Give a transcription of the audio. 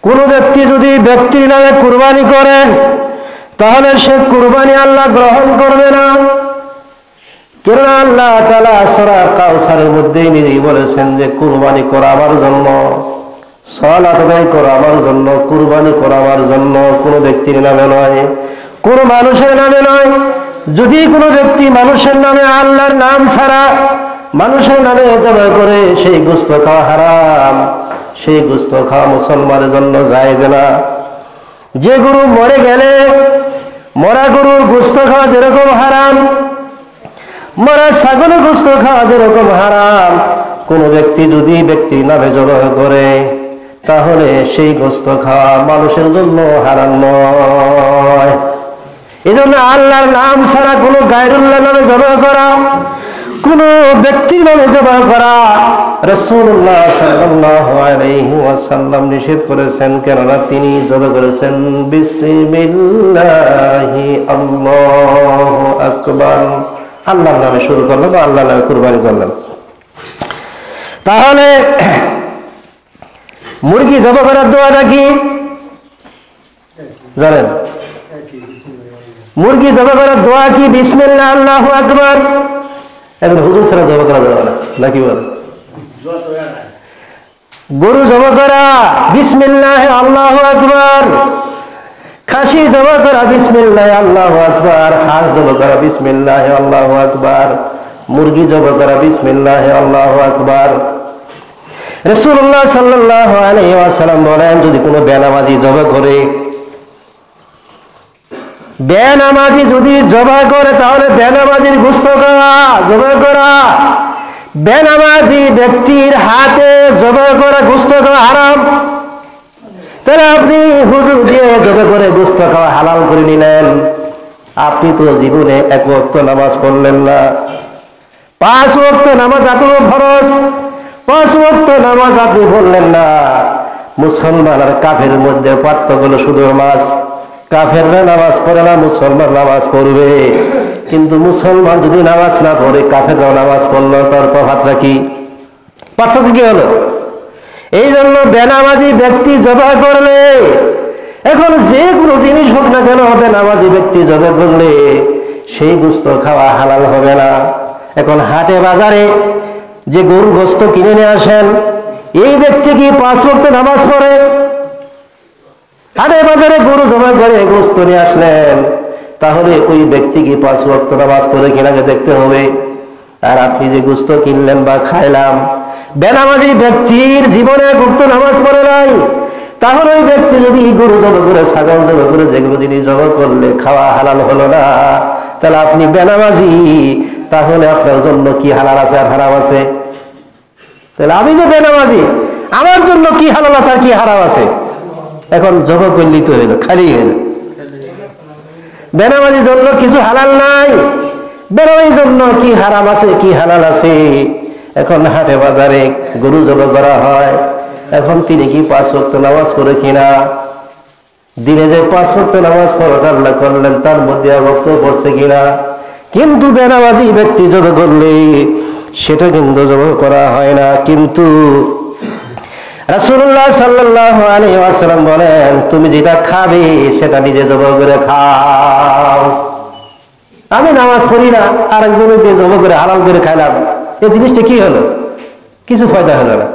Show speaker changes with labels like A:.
A: কোন ব্যক্তি যদি ব্যক্তির নামে কুরবানি করে তাহলে সে কুরবানি আল্লাহ গ্রহণ করবে না। কেননা আল্লাহ তাআলা সূরা কাউসারের মধ্যেই নিজেই বলেছেন যে কুরবানি করা আমার জন্য, সালাত আদায় করা আমার জন্য, কুরবানি করা আমার জন্য, কোনো ব্যক্তির নামে নয়, কোনো মানুষের নামে নয়। যদি কোনো ব্যক্তি মানুষের নামে আল্লাহর নাম ছাড়া মানুষের নামে জবাই করে সেই গোশত খাওয়া হারাম, সেই গোশত খাওয়া মুসলমানের জন্য জায়েজ না। যে গরু মরে গেলে মরা গরুর গোশত খাওয়া যেরকম হারাম, মরা ছাগলের গোশত খাওয়া যেরকম হারাম, কোন ব্যক্তি যদি ব্যক্তির নামে জবাই করে তাহলে সেই গোশত খাওয়া মানুষের জন্য হারাম নয়। এই জন্য আল্লাহর নাম ছাড়া কোনো গায়রুল্লাহর নামে জবাই করা, কোন ব্যক্তির নামে জবাই করা রাসূলুল্লাহ সাল্লাল্লাহু আলাইহি ওয়াসাল্লাম নিষেধ করেছেন। কেননা তিনি জবাই করেছেন বিসমিল্লাহি আল্লাহু আকবার, আল্লাহর নামে শুরু করলাম, আল্লাহর নামে কুরবানি করলাম। তাহলে মুরগি জবাই করার দোয়াটা কি জানেন? মুরগি জবাই করার দোয়া কি? বিসমিল্লাহ আল্লাহু আকবার। এখন হুজুর ছাড়া জবাই করা যাবে না, নাকি বলে? গরু জবাই করা বিসমিল্লাহ আল্লাহু আকবার, খাসি জবাই করা বিসমিল্লাহ আল্লাহু আকবার, হাঁস জবাই করা বিসমিল্লাহ আল্লাহু আকবার, মুরগি জবাই করা বিসমিল্লাহ আল্লাহু আকবার। রাসূলুল্লাহ সাল্লাল্লাহু আলাইহি ওয়াসাল্লাম বলেন, যদি কোনো বেনামাজি জবাই করে, বেনামাজি যদি জবাই করে তাহলে বেনামাজির গোশত খাওয়া, জবাই করা, বেনামাজি ব্যক্তির হাতে জবাই করা গোশত খাওয়া হারাম। তাহলে আপনি হুজুর দিয়ে জবাই করে গোশত খাওয়া হালাল করে নিলেন। আপনি তো জীবনে এক ওয়াক্ত নামাজ পড়লেন না। 5 ওয়াক্ত নামাজ আপনার ফরজ, 5 ওয়াক্ত নামাজ আপনি পড়লেন না। মুসলমান আর কাফেরের মধ্যে পার্থক্য হলো শুধু নামাজ। কাফেররা নামাজ পড়ে না, মুসলমান নামাজ পড়বে। কিন্তু মুসলমান যদি নামাজ না পড়ে, কাফেররা নামাজ পড়লো, তার তফাৎটা কি? পার্থক্য কি হলো? এই জন্য বেনামাজি ব্যক্তি জবাই করলে, এখন যে কোনো জিনিস হোক না কেন, বেনামাজি ব্যক্তি জবাই করলে সেই গোশত খাওয়া হালাল হবে না। এখন হাটে বাজারে যে গরুর গোশত কিনে নিয়ে আসেন, এই ব্যক্তি কি 5 ওয়াক্ত নামাজ পড়ে? হাটে বাজারে গরু জবাই করে গোশত নিয়ে আসলেন, তাহলে ওই ব্যক্তি কি 5 ওয়াক্ত নামাজ পড়ে কিনাকে দেখতে হবে। আর আপনি যে গোশত কিনলেন বা খাইলাম, বেনামাজি ব্যক্তির জীবনে এক ওয়াক্ত নামাজ পড়ে নাই, তাহলে ওই ব্যক্তি যদি গরু জবাই করে, ছাগল জবাই করে, যেগুলো জিনিস জবাই করলে খাওয়া হালাল হলো না, তাহলে আপনি বেনামাজি, তাহলে আপনার জন্য কি হালাল আছে আর হারাম আছে? তাহলে আমি যে বেনামাজি, আমার জন্য কি হালাল আছে আর কি হারাম আছে? এখন জবাই করলেই তো হইল, খালি হইল। বেনামাজির জন্য কিছু হালাল নাই, বেনামাজির জন্য কি হারাম আছে কি হালাল আছে? এখন হাটে বাজারে গরু জবাই করা হয়, এখন তিনি কি 5 ওয়াক্ত নামাজ পড়ে কিনা? দিনে যে 5 ওয়াক্ত নামাজ ফরজ আল্লাহ করলেন, তার মধ্যে এক ওয়াক্ত পড়ছে কিনা? কিন্তু বেনামাজি ব্যক্তি জবাই করলে সেটা কিন্তু জবাই করা হয় না। কিন্তু রাসূলুল্লাহ সাল্লাল্লাহু আলাইহি ওয়াসাল্লাম বলেন, তুমি যেটা খাবে সেটা নিজে জবাই করে খাও। আমি নামাজ পড়ি না, আরেকজনের দিয়ে জবাই করে হালাল করে খাইলাম, এই জিনিসটা কি হলো? কিছু ফায়দা হলো না।